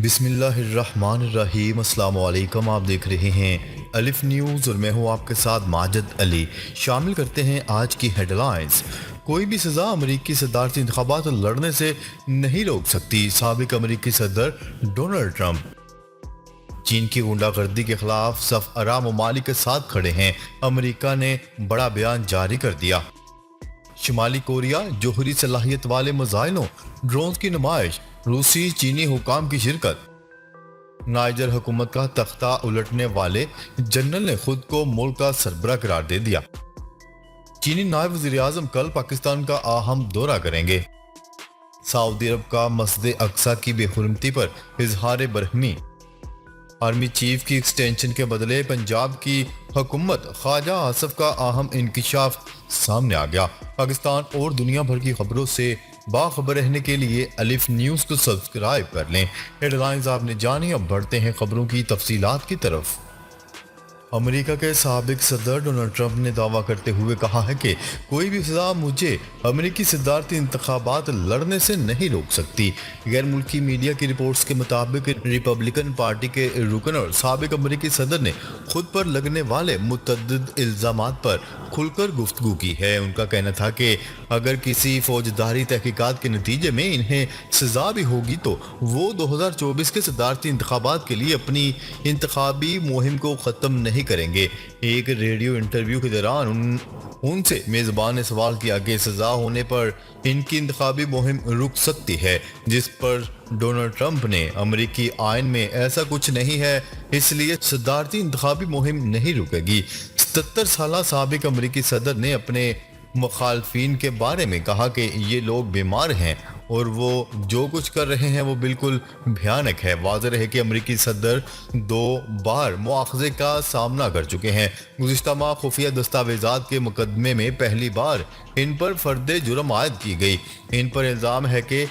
بسم اللہ الرحمن الرحیم۔ السلام علیکم، آپ دیکھ رہے ہیں الف نیوز اور میں ہوں آپ کے ساتھ ماجد علی۔ شامل کرتے ہیں آج کی ہیڈ لائنز۔ کوئی بھی سزا امریکی صدارتی انتخابات لڑنے سے نہیں روک سکتی، سابق امریکی صدر ڈونلڈ ٹرمپ۔ چین کی غنڈہ گردی کے خلاف صف آرا ممالک کے ساتھ کھڑے ہیں، امریکہ نے بڑا بیان جاری کر دیا۔ شمالی کوریا جوہری صلاحیت والے میزائلوں ڈرونز کی نمائش، روسی چینی حکام کی شرکت۔ نائجر حکومت کا تختہ الٹنے والے جنرل نے خود کو ملک کا سربراہ قرار دے دیا۔ چینی نائب وزیر اعظم کل پاکستان کا اہم دورہ کریں گے۔ سعودی عرب کا مسجد اقصی کی بے حرمتی پر اظہار برہمی۔ آرمی چیف کی ایکسٹینشن کے بدلے پنجاب کی حکومت، خواجہ آصف کا اہم انکشاف سامنے آ گیا۔ پاکستان اور دنیا بھر کی خبروں سے باخبر رہنے کے لیے الف نیوز کو سبسکرائب کر لیں۔ ہیڈ لائنز آپ نے جانی، اب بڑھتے ہیں خبروں کی تفصیلات کی طرف۔ امریکہ کے سابق صدر ڈونلڈ ٹرمپ نے دعویٰ کرتے ہوئے کہا ہے کہ کوئی بھی سزا مجھے امریکی صدارتی انتخابات لڑنے سے نہیں روک سکتی۔ غیر ملکی میڈیا کی رپورٹس کے مطابق ریپبلکن پارٹی کے رکن اور سابق امریکی صدر نے خود پر لگنے والے متعدد الزامات پر کھل کر گفتگو کی ہے۔ ان کا کہنا تھا کہ اگر کسی فوجداری تحقیقات کے نتیجے میں انہیں سزا بھی ہوگی تو وہ 2024 کے صدارتی انتخابات کے لیے اپنی انتخابی مہم کو ختم نہیں کریں گے۔ ایک ریڈیو انٹرویو کے دوران ان سے میزبان نے سوال کیا کہ سزا ہونے پر ان کی انتخابی مہم رک سکتی ہے، جس پر ڈونلڈ ٹرمپ نے امریکی آئین میں ایسا کچھ نہیں ہے، اس لیے صدارتی انتخابی مہم نہیں رکے گی۔ 77 سالہ سابق امریکی صدر نے اپنے مخالفین کے بارے میں کہا کہ یہ لوگ بیمار ہیں اور وہ جو کچھ کر رہے ہیں وہ بالکل بھیانک ہے۔ واضح رہے کہ امریکی صدر 2 بار مواخذے کا سامنا کر چکے ہیں۔ گزشتہ ماہ خفیہ دستاویزات کے مقدمے میں پہلی بار ان پر فرد جرم عائد کی گئی۔ ان پر الزام ہے کہ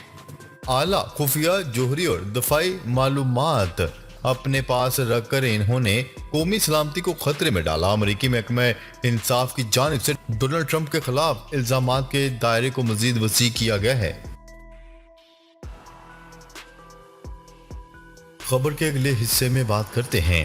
اعلیٰ خفیہ جوہری اور دفاعی معلومات اپنے پاس رکھ کر انہوں نے قومی سلامتی کو خطرے میں ڈالا۔ امریکی محکمہ انصاف کی جانب سے ڈونلڈ ٹرمپ کے خلاف الزامات کے دائرے کو مزید وسیع کیا گیا ہے۔ خبر کے اگلے حصے میں بات کرتے ہیں۔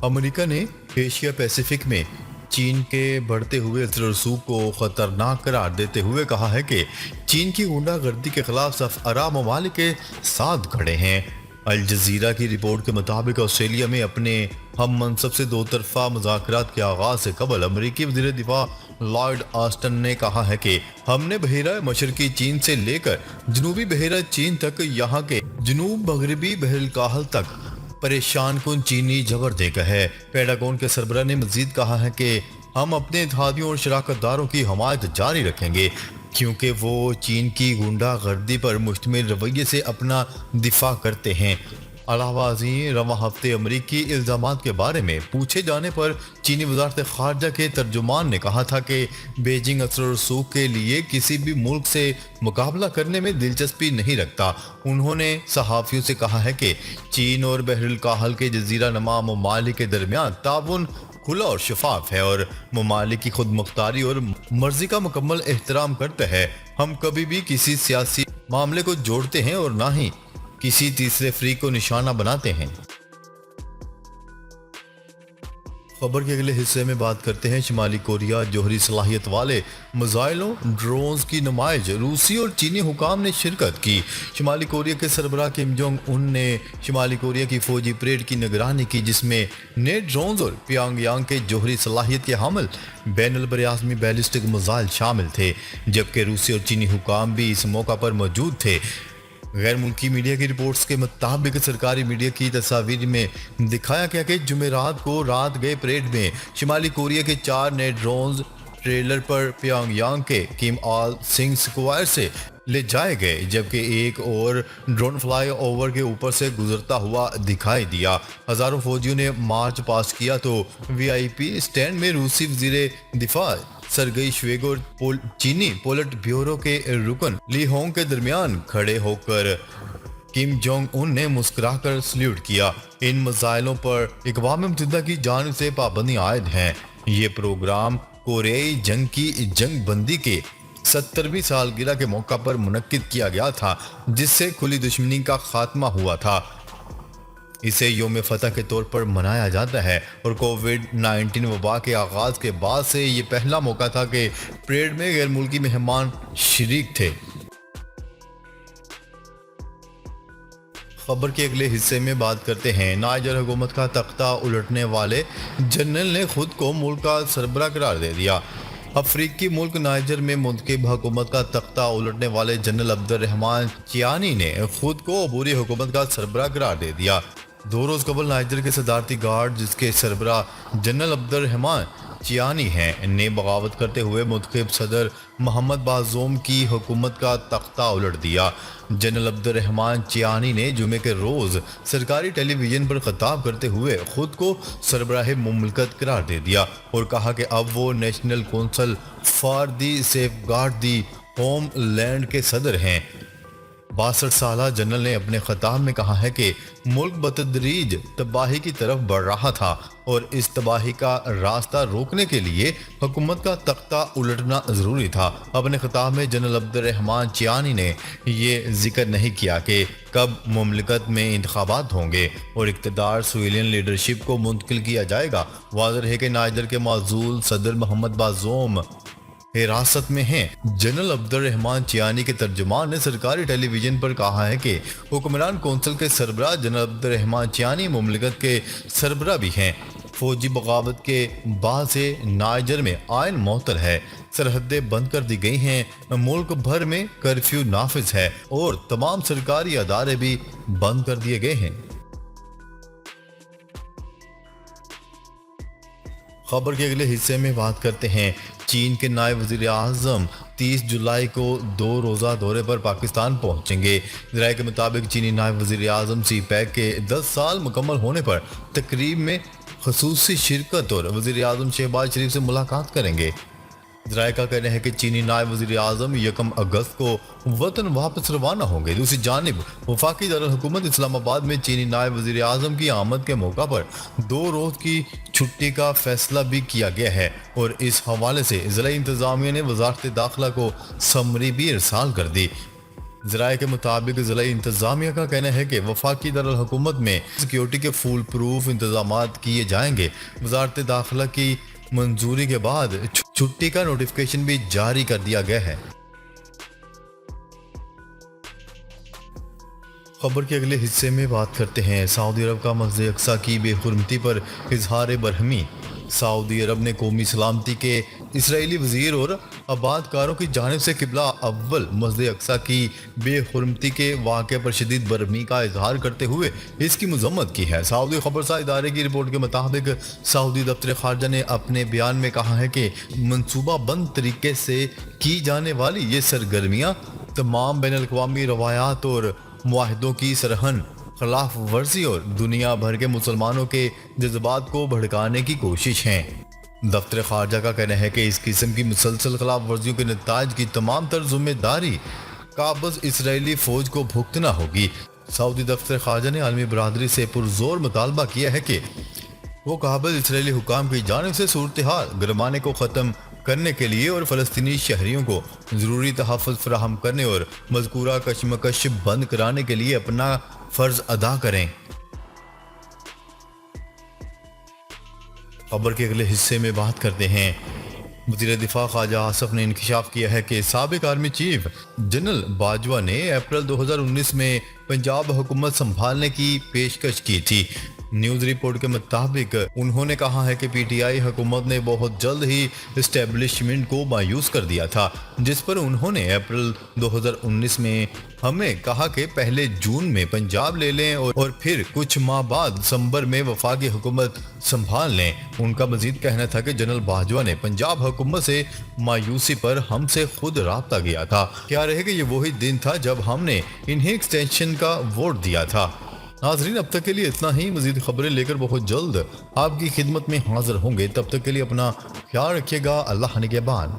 امریکہ نے ایشیا پیسیفک میں چین کے بڑھتے ہوئے اثر و رسوخ کو خطرناک قرار دیتے ہوئے کہا ہے کہ چین کی غنڈہ گردی کے خلاف صف آرا ممالک کے ساتھ کھڑے ہیں۔ الجزیرہ کی رپورٹ کے مطابق آسٹریلیا میں اپنے ہم منصب سے 2 طرفہ مذاکرات کے آغاز سے قبل امریکی وزیر دفاع لائیڈ آسٹن نے کہا ہے کہ ہم نے بحیرہ مشرقی چین سے لے کر جنوبی بحیرہ چین تک، یہاں کے جنوب مغربی بحر الکاہل تک پریشان کن چینی جبر دیکھا ہے۔ پینٹاگون کے سربراہ نے مزید کہا ہے کہ ہم اپنے اتحادیوں اور شراکت داروں کی حمایت جاری رکھیں گے کیونکہ وہ چین کی غنڈہ گردی پر مشتمل رویے سے اپنا دفاع کرتے ہیں۔ علاوہ ازیں رواں ہفتے امریکی الزامات کے بارے میں پوچھے جانے پر چینی وزارت خارجہ کے ترجمان نے کہا تھا کہ بیجنگ اثر و رسوخ کے لیے کسی بھی ملک سے مقابلہ کرنے میں دلچسپی نہیں رکھتا۔ انہوں نے صحافیوں سے کہا ہے کہ چین اور بحر الکاہل کے جزیرہ نما ممالک کے درمیان تعاون کھلا اور شفاف ہے اور ممالک کی خود مختاری اور مرضی کا مکمل احترام کرتا ہے۔ ہم کبھی بھی کسی سیاسی معاملے کو جوڑتے ہیں اور نہ ہی کسی تیسرے فریق کو نشانہ بناتے ہیں۔ خبر کے اگلے حصے میں بات کرتے ہیں۔ شمالی کوریا جوہری صلاحیت والے میزائلوں ڈرونز کی نمائش، روسی اور چینی حکام نے شرکت کی۔ شمالی کوریا کے سربراہ کم جونگ ان نے شمالی کوریا کی فوجی پریڈ کی نگرانی کی، جس میں نئے ڈرونز اور پیانگ یانگ کے جوہری صلاحیت کے حامل بین البراعظمی بیلسٹک میزائل شامل تھے، جبکہ روسی اور چینی حکام بھی اس موقع پر موجود تھے۔ غیر ملکی میڈیا کی رپورٹس کے مطابق سرکاری میڈیا کی تصاویر میں دکھایا گیا کہ جمعرات کو رات گئے پریڈ میں شمالی کوریا کے 4 نئے ڈرونز ٹریلر پر پیانگ یانگ کے کم آل سنگ سکوائر سے لے جائے گئے، جبکہ ایک اور ڈرون فلائی اوور کے اوپر سے گزرتا ہوا دکھائی دیا۔ ہزاروں فوجیوں نے مارچ پاس کیا تو وی آئی پی اسٹینڈ میں روسی وزیر دفاع سرگئی شویگو اور چینی پولٹ بیورو کے رکن لی ہونگ کے درمیان کھڑے ہو کر کم جونگ ان نے مسکرا کر سلیوٹ کیا۔ ان میزائلوں پر اقوام متحدہ کی جانب سے پابندی عائد ہیں۔ یہ پروگرام کوریائی جنگ کی جنگ بندی کے 70ویں سالگرہ کے موقع پر منعقد کیا گیا تھا، جس سے کھلی دشمنی کا خاتمہ ہوا تھا۔ اسے یوم فتح کے طور پر منایا جاتا ہے اور کووڈ-19 وبا کے آغاز کے بعد سے یہ پہلا موقع تھا کہ پریڈ میں غیر ملکی مہمان شریک تھے۔ خبر کے اگلے حصے میں بات کرتے ہیں نائجر حکومت کا تختہ الٹنے والے جنرل نے خود کو ملک کا سربراہ قرار دے دیا۔ افریقی ملک نائجر میں منتخب حکومت کا تختہ الٹنے والے جنرل عبد الرحمان چیانی نے خود کو عبوری حکومت کا سربراہ قرار دے دیا۔ 2 روز قبل نائجر کے صدارتی گارڈ جس کے سربراہ جنرل عبد الرحمان چیانی ہیں نے بغاوت کرتے ہوئے منتخب صدر محمد بازوم کی حکومت کا تختہ الٹ دیا۔ جنرل عبد الرحمان چیانی نے جمعے کے روز سرکاری ٹیلی ویژن پر خطاب کرتے ہوئے خود کو سربراہ مملکت قرار دے دیا اور کہا کہ اب وہ national council for the safeguard the homeland کے صدر ہیں۔ 62 سالہ جنرل نے اپنے خطاب میں کہا ہے کہ ملک بتدریج تباہی کی طرف بڑھ رہا تھا اور اس تباہی کا راستہ روکنے کے لیے حکومت کا تختہ الٹنا ضروری تھا۔ اپنے خطاب میں جنرل عبد الرحمان چیانی نے یہ ذکر نہیں کیا کہ کب مملکت میں انتخابات ہوں گے اور اقتدار سویلین لیڈرشپ کو منتقل کیا جائے گا۔ واضح ہے کہ نائجر کے معزول صدر محمد بازوم حراست میں ہیں۔ جنرل عبد الرحمان چیانی کے ترجمان نے سرکاری ٹیلی ویژن پر کہا ہے کہ حکمران کونسل کے سربراہ جنرل عبد الرحمان چیانی مملکت کے سربراہ بھی ہیں۔ فوجی بغاوت کے بعد سے نائجر میں آئین معطل ہے، سرحدیں بند کر دی گئی ہیں، ملک بھر میں کرفیو نافذ ہے اور تمام سرکاری ادارے بھی بند کر دیے گئے ہیں۔ خبر کے اگلے حصے میں بات کرتے ہیں چین کے نائب وزیر اعظم 30 جولائی کو 2 روزہ دورے پر پاکستان پہنچیں گے۔ ذرائع کے مطابق چینی نائب وزیر اعظم سی پیک کے 10 سال مکمل ہونے پر تقریب میں خصوصی شرکت اور وزیر اعظم شہباز شریف سے ملاقات کریں گے۔ ذرائع کا کہنا ہے کہ چینی نائب وزیر اعظم 1 اگست کو وطن واپس روانہ ہوں گے۔ دوسری جانب وفاقی دارالحکومت اسلام آباد میں چینی نائب وزیر اعظم کی آمد کے موقع پر 2 روز کی چھٹی کا فیصلہ بھی کیا گیا ہے اور اس حوالے سے ضلعی انتظامیہ نے وزارت داخلہ کو سمری بھی ارسال کر دی۔ ذرائع کے مطابق ضلعی انتظامیہ کا کہنا ہے کہ وفاقی دارالحکومت میں سیکیورٹی کے فول پروف انتظامات کیے جائیں گے۔ وزارت داخلہ کی منظوری کے بعد چھٹی کا نوٹیفیکیشن بھی جاری کر دیا گیا ہے۔ خبر کے اگلے حصے میں بات کرتے ہیں سعودی عرب کا مسجد اقصی کی بے حرمتی پر اظہار برہمی۔ سعودی عرب نے قومی سلامتی کے اسرائیلی وزیر اور آباد کاروں کی جانب سے قبلہ اول مسجد اقصی کی بے حرمتی کے واقعے پر شدید برہمی کا اظہار کرتے ہوئے اس کی مذمت کی ہے۔ سعودی خبرساز ادارے کی رپورٹ کے مطابق سعودی دفتر خارجہ نے اپنے بیان میں کہا ہے کہ منصوبہ بند طریقے سے کی جانے والی یہ سرگرمیاں تمام بین الاقوامی روایات اور معاہدوں کی سرہن خلاف ورزی اور دنیا بھر کے مسلمانوں کے جذبات کو بھڑکانے کی کوشش ہیں۔ دفتر خارجہ کا کہنا ہے کہ اس قسم کی مسلسل خلاف ورزیوں کے نتائج کی تمام تر ذمہ داری قابض اسرائیلی فوج کو بھگتنا ہوگی۔ سعودی دفتر خارجہ نے عالمی برادری سے پرزور مطالبہ کیا ہے کہ وہ قابض اسرائیلی حکام کی جانب سے صورتحال گرمانے کو ختم کرنے کے لیے اور فلسطینی شہریوں کو ضروری تحفظ فراہم کرنے اور مذکورہ کشمکش بند کرانے کے لیے اپنا فرض ادا کریں۔ خبر کے اگلے حصے میں بات کرتے ہیں وزیر دفاع خواجہ آصف نے انکشاف کیا ہے کہ سابق آرمی چیف جنرل باجوہ نے اپریل 2019 میں پنجاب حکومت سنبھالنے کی پیشکش کی تھی۔ نیوز رپورٹ کے مطابق انہوں نے کہا ہے کہ پی ٹی آئی حکومت نے بہت جلد ہی اسٹیبلشمنٹ کو مایوس کر دیا تھا، جس پر انہوں نے اپریل 2019 میں ہمیں کہا کہ پہلے جون میں پنجاب لے لیں اور پھر کچھ ماہ بعد دسمبر میں وفاقی حکومت سنبھال لیں۔ ان کا مزید کہنا تھا کہ جنرل باجوہ نے پنجاب حکومت سے مایوسی پر ہم سے خود رابطہ کیا تھا۔ کیا رہے کہ یہ وہی دن تھا جب ہم نے انہیں ایکسٹینشن کا ووٹ دیا تھا۔ ناظرین اب تک کے لیے اتنا ہی، مزید خبریں لے کر بہت جلد آپ کی خدمت میں حاضر ہوں گے۔ تب تک کے لیے اپنا خیال رکھیے گا۔ اللہ نگہبان۔